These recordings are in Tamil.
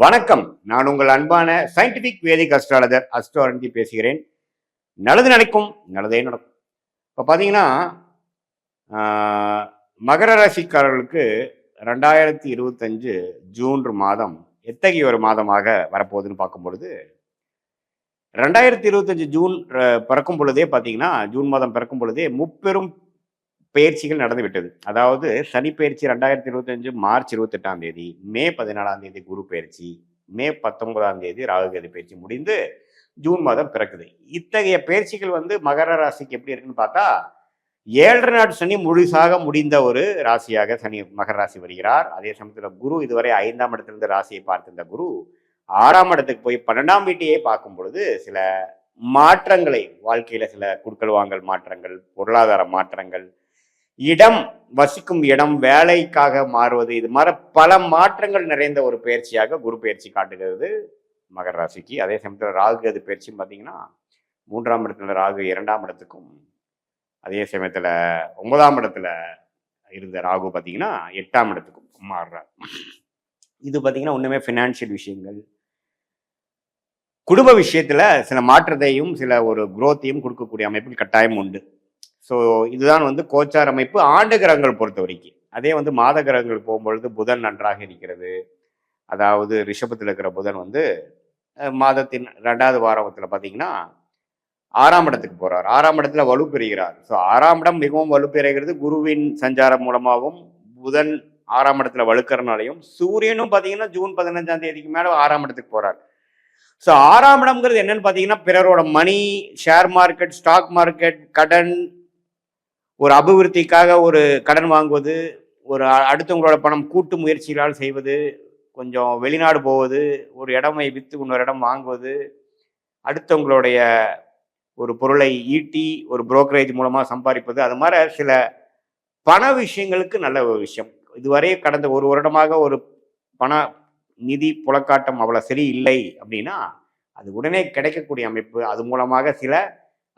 வணக்கம். நான் உங்கள் அன்பான சயின்டிபிக் வேதிக் அஸ்ட்ராலஜர் அஸ்ட்ரோரஞ்சி பேசுகிறேன். நல்லது நினைக்கும் நல்லதே நடக்கும். இப்போ பார்த்தீங்கன்னா மகர ராசிக்காரர்களுக்கு 2025 ஜூன் மாதம் எத்தகைய ஒரு மாதமாக வரப்போகுதுன்னு பார்க்கும் பொழுது 2025 ஜூன் பிறக்கும் பொழுதே பார்த்தீங்கன்னா ஜூன் மாதம் பிறக்கும் பொழுதே முப்பெரும் பயிற்சிகள் நடந்து விட்டது. அதாவது சனி பயிற்சி 2025 மார்ச் 28ஆம் தேதி, மே 14ஆம் தேதி குரு பயிற்சி, மே 19ஆம் தேதி ராகுகேது பயிற்சி முடிந்து ஜூன் மாதம் பிறக்குது. இத்தகைய பயிற்சிகள் மகர ராசிக்கு எப்படி இருக்குன்னு பார்த்தா 7 நாட் சனி முழுசாக முடிந்த ஒரு ராசியாக சனி மகர ராசி வருகிறார். அதே சமயத்தில் குரு இதுவரை 5ஆம் இடத்திலிருந்து ராசியை பார்த்திருந்த குரு 6ஆம் இடத்துக்கு போய் 12ஆம் வீட்டையே பார்க்கும் பொழுது சில மாற்றங்களை வாழ்க்கையில சில குடுக்கல் வாங்கல் மாற்றங்கள், பொருளாதார மாற்றங்கள், இடம் வசிக்கும் இடம் வேலைக்காக மாறுவது, இது மாதிரி பல மாற்றங்கள் நிறைந்த ஒரு பயிற்சியாக குரு பயிற்சி காட்டுகிறது மகர ராசிக்கு. அதே சமயத்தில் ராகு பயிற்சின்னு பார்த்தீங்கன்னா 3ஆம் இடத்துல ராகு 2ஆம் இடத்துக்கும், அதே சமயத்தில் 9ஆம் இடத்துல இருந்த ராகு பார்த்தீங்கன்னா 8ஆம் இடத்துக்கும் மாறுறார். இது பார்த்தீங்கன்னா ஒன்றுமே ஃபினான்ஷியல் விஷயங்கள், குடும்ப விஷயத்துல சில மாற்றத்தையும் சில ஒரு குரோத்தையும் கொடுக்கக்கூடிய அமைப்பில் கட்டாயம் உண்டு. ஸோ இதுதான் கோச்சார் அமைப்பு ஆண்டு கிரகங்கள் பொறுத்த வரைக்கும். அதே மாத கிரகங்கள் போகும்பொழுது புதன் நன்றாக இருக்கிறது. அதாவது ரிஷபத்தில் இருக்கிற புதன் மாதத்தின் 2வது வாரத்தில் பார்த்தீங்கன்னா 6ஆம் இடத்துக்கு போறார். 6ஆம் இடத்துல வலுப்பெறுகிறார். ஸோ 6ஆம் இடம் மிகவும் வலுப்பெறுகிறது குருவின் சஞ்சாரம் மூலமாகவும், புதன் 6ஆம் இடத்துல வலுக்கிறனாலையும், சூரியனும் பார்த்தீங்கன்னா ஜூன் 15ஆம் தேதிக்கு மேலே 6ஆம் இடத்துக்கு போறார். ஸோ 6ஆம் இடம்ங்கிறது என்னன்னு பார்த்தீங்கன்னா பிறரோட மணி, ஷேர் மார்க்கெட், ஸ்டாக் மார்க்கெட், கடன், ஒரு அபிவிருத்திக்காக ஒரு கடன் வாங்குவது, ஒரு அடுத்தவங்களோட பணம் கூட்டு முயற்சிகளால் செய்வது, கொஞ்சம் வெளிநாடு போவது, ஒரு இடமை விற்று இன்னொரு இடம் வாங்குவது, அடுத்தவங்களுடைய ஒரு பொருளை ஈட்டி ஒரு புரோக்கரேஜ் மூலமாக சம்பாதிப்பது, அது மாதிரி சில பண விஷயங்களுக்கு நல்ல ஒரு விஷயம். இதுவரை கடந்த ஒரு வருடமாக ஒரு பண நிதி புழக்காட்டம் அவ்வளோ சரி இல்லை அப்படின்னா அது உடனே கிடைக்கக்கூடிய அமைப்பு. அது மூலமாக சில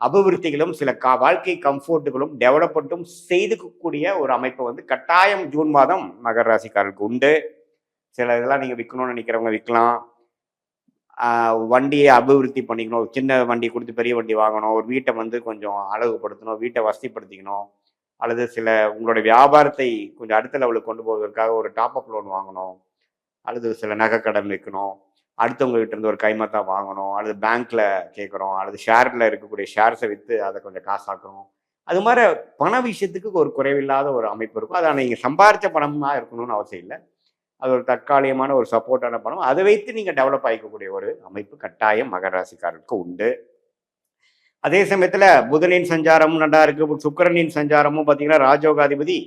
அபிவிருத்திகளும் சில வாழ்க்கை கம்ஃபோர்ட்டுகளும் டெவலப்மெண்ட்டும் செய்துக்கக்கூடிய ஒரு அமைப்பு கட்டாயம் ஜூன் மாதம் மகர ராசிக்காரர்களுக்கு உண்டு. சில இதெல்லாம் நீங்கள் விற்கணும்னு நினைக்கிறவங்க விற்கலாம். வண்டியை அபிவிருத்தி பண்ணிக்கணும், சின்ன வண்டி கொடுத்து பெரிய வண்டி வாங்கணும், ஒரு வீட்டை கொஞ்சம் அழகுபடுத்தணும், வீட்டை வசதிப்படுத்திக்கணும், அல்லது சில உங்களோட வியாபாரத்தை கொஞ்சம் அடுத்த லெவலுக்கு கொண்டு போவதற்காக ஒரு டாப்அப் லோன் வாங்கணும், அல்லது சில நகை கடன் வைக்கணும், அடுத்தவங்க கிட்ட இருந்து ஒரு கைமாத்தா வாங்கணும், அல்லது பேங்க்ல கேட்குறோம், அல்லது ஷேர்ல இருக்கக்கூடிய ஷேர்ஸை விற்று அதை கொஞ்சம் காசாக்கணும். அது மாதிரி பண விஷயத்துக்கு ஒரு குறைவில்லாத ஒரு அமைப்பு இருக்கும். அதை நீங்கள் சம்பாரிச்ச பணமாக இருக்கணும்னு அவசியம் இல்லை. அது ஒரு தற்காலிகமான ஒரு சப்போர்ட்டான பணம். அதை வைத்து நீங்கள் டெவலப் ஆகிக்கக்கூடிய ஒரு அமைப்பு கட்டாயம் மகர ராசிக்காரருக்கு உண்டு. அதே சமயத்தில் புதனின் சஞ்சாரமும் நல்லா இருக்கு. சுக்கிரனின் சஞ்சாரமும் பார்த்தீங்கன்னா ராஜயோகாதிபதி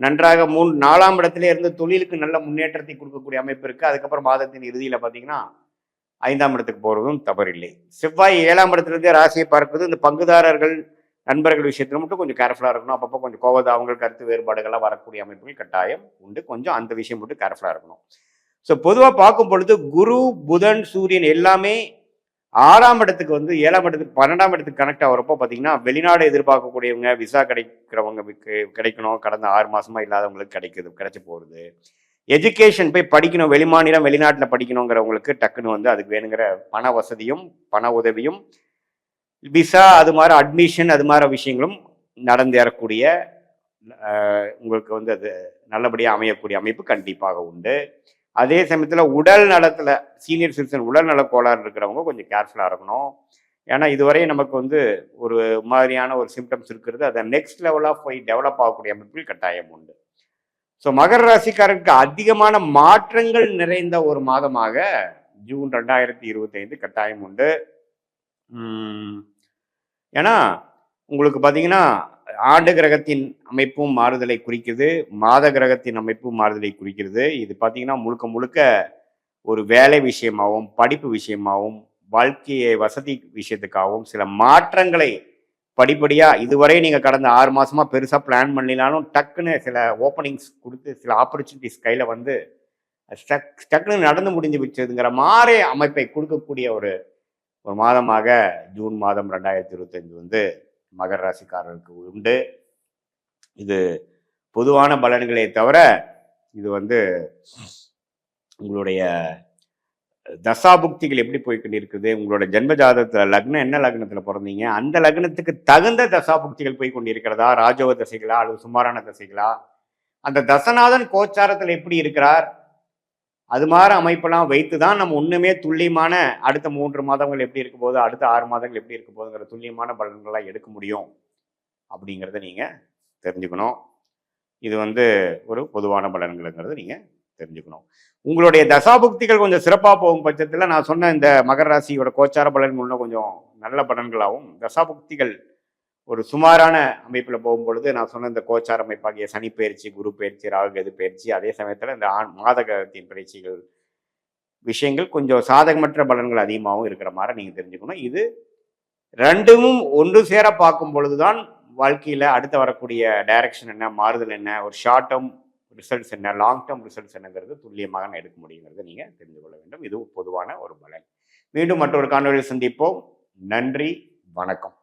நன்றாக 4ஆம் இடத்துல இருந்து தொழிலுக்கு நல்ல முன்னேற்றத்தை கொடுக்கக்கூடிய அமைப்பு இருக்கு. அதுக்கப்புறம் மாதத்தின் இறுதியில பார்த்தீங்கன்னா 5ஆம் இடத்துக்கு போறதும் தவறில்லை. செவ்வாய் 7ஆம் இடத்துலேருந்தே ராசியை பார்ப்பது இந்த பங்குதாரர்கள் நண்பர்கள் விஷயத்துல மட்டும் கொஞ்சம் கேர்ஃபுல்லாக இருக்கணும். அப்பப்போ கொஞ்சம் அவங்களுக்கு கருத்து வேறுபாடுகள்லாம் வரக்கூடிய அமைப்புகள் கட்டாயம் உண்டு. கொஞ்சம் அந்த விஷயம் மட்டும் கேர்ஃபுல்லாக இருக்கணும். ஸோ பொதுவாக பார்க்கும் பொழுது குரு, புதன், சூரியன் எல்லாமே 6ஆம் இடத்துக்கு 7ஆம் இடத்துக்கு 12ஆம் இடத்துக்கு கனெக்ட் ஆகிறப்போ பார்த்தீங்கன்னா வெளிநாடு எதிர்பார்க்கக்கூடியவங்க, விசா கிடைக்கிறவங்க கிடைக்கணும், கடந்த 6 மாசமா இல்லாதவங்களுக்கு கிடைச்சி போகிறது. எஜுகேஷன் போய் படிக்கணும், வெளிமாநிலம் வெளிநாட்டில் படிக்கணுங்கிறவங்களுக்கு டக்குன்னு அதுக்கு வேணுங்கிற பண வசதியும் பண உதவியும், விசா அது மாதிரி அட்மிஷன் அது மாதிரி விஷயங்களும் நடந்தேறக்கூடிய உங்களுக்கு அது நல்லபடியாக அமையக்கூடிய அமைப்பு கண்டிப்பாக உண்டு. அதே சமயத்தில் உடல் நலத்தில் சீனியர் சிட்டிசன் உடல் நல கோளாறு இருக்கிறவங்க கொஞ்சம் கேர்ஃபுல்லாக இருக்கணும். ஏன்னா இதுவரை நமக்கு ஒரு மாதிரியான ஒரு சிம்டம்ஸ் இருக்கிறது. அதை நெக்ஸ்ட் லெவலாக போய் டெவலப் ஆகக்கூடிய அமைப்பில் கட்டாயம் உண்டு. ஸோ மகர ராசிக்காரருக்கு அதிகமான மாற்றங்கள் நிறைந்த ஒரு மாதமாக ஜூன் 2025 கட்டாயம் உண்டு. ஏன்னா உங்களுக்கு பார்த்தீங்கன்னா ஆண்டு கிரகத்தின் அமைப்பும் மாறுதலை குறிக்கிறது, மாத கிரகத்தின் அமைப்பும் மாறுதலை குறிக்கிறது. இது பார்த்தீங்கன்னா முழுக்க முழுக்க ஒரு வேலை விஷயமாகவும், படிப்பு விஷயமாகவும், வாழ்க்கையை வசதி விஷயத்துக்காகவும் சில மாற்றங்களை படிப்படியாக இதுவரை நீங்கள் கடந்த 6 மாசமா பெருசாக பிளான் பண்ணலாலும் டக்குன்னு சில ஓப்பனிங்ஸ் கொடுத்து சில ஆப்பர்ச்சுனிட்டிஸ் கையில் டக்குன்னு நடந்து முடிஞ்சு வச்சதுங்கிற மாதிரி அமைப்பை கொடுக்கக்கூடிய ஒரு மாதமாக ஜூன் மாதம் 2025 மகர ராசிக்காரர்களுக்கு உண்டு. இது பொதுவான பலன்களே தவிர இது உங்களுடைய தசாபுக்திகள் எப்படி போய்கிட்டு இருக்குது, உங்களோட ஜென்ம ஜாதகத்துல லக்னம் என்ன லக்னத்துல பிறந்தீங்க, அந்த லக்னத்துக்கு தகுந்த தசாபுக்திகள் போய் கொண்டிருக்கிறதா, ராஜோக தசைகளா அல்லது சுமாரான தசைகளா, அந்த தசநாதன் கோச்சாரத்தில் எப்படி இருக்கிறார், அது மாதிரி அமைப்பெல்லாம் வைத்து தான் நம்ம ஒண்ணுமே துல்லியமான அடுத்த 3 மாதங்கள் எப்படி இருக்க போகுது, அடுத்த 6 மாதங்கள் எப்படி இருக்க போகுதுங்கிற துல்லியமான பலன்கள்லாம் எடுக்க முடியும் அப்படிங்கிறத நீங்க தெரிஞ்சுக்கணும். இது ஒரு பொதுவான பலன்களுங்கிறத நீங்க தெரிஞ்சுக்கணும். உங்களுடைய தசாபுக்திகள் கொஞ்சம் சிறப்பாக போகும் பட்சத்தில் நான் சொன்ன இந்த மகர ராசியோட கோச்சார பலன்கள் இன்னும் கொஞ்சம் நல்ல பலன்களாகவும், தசாபுக்திகள் ஒரு சுமாரான அமைப்பில் போகும்பொழுது நான் சொன்ன இந்த கோச்சார அமைப்பாகிய சனி பயிற்சி, குரு பயிற்சி, ராகு கேது பயிற்சி, அதே சமயத்தில் இந்த மாதகத்தின் பயிற்சிகள் விஷயங்கள் கொஞ்சம் சாதகமற்ற பலன்கள் அதிகமாகவும் இருக்கிற மாதிரி நீங்கள் தெரிஞ்சுக்கணும். இது ரெண்டும் ஒன்று சேர பார்க்கும் பொழுதுதான் வாழ்க்கையில் அடுத்து வரக்கூடிய டைரக்ஷன் என்ன, மாறுதல் என்ன, ஒரு ஷார்ட் டேர்ம் ரிசல்ட்ஸ் என்ன, லாங் டேர்ம் ரிசல்ட்ஸ் என்னங்கிறது துல்லியமாக நான் எடுக்க முடியுங்கிறத நீங்கள் தெரிந்து கொள்ள வேண்டும். இது பொதுவான ஒரு பலன். மீண்டும் மற்றொரு காணொலியில் சந்திப்போம். நன்றி, வணக்கம்.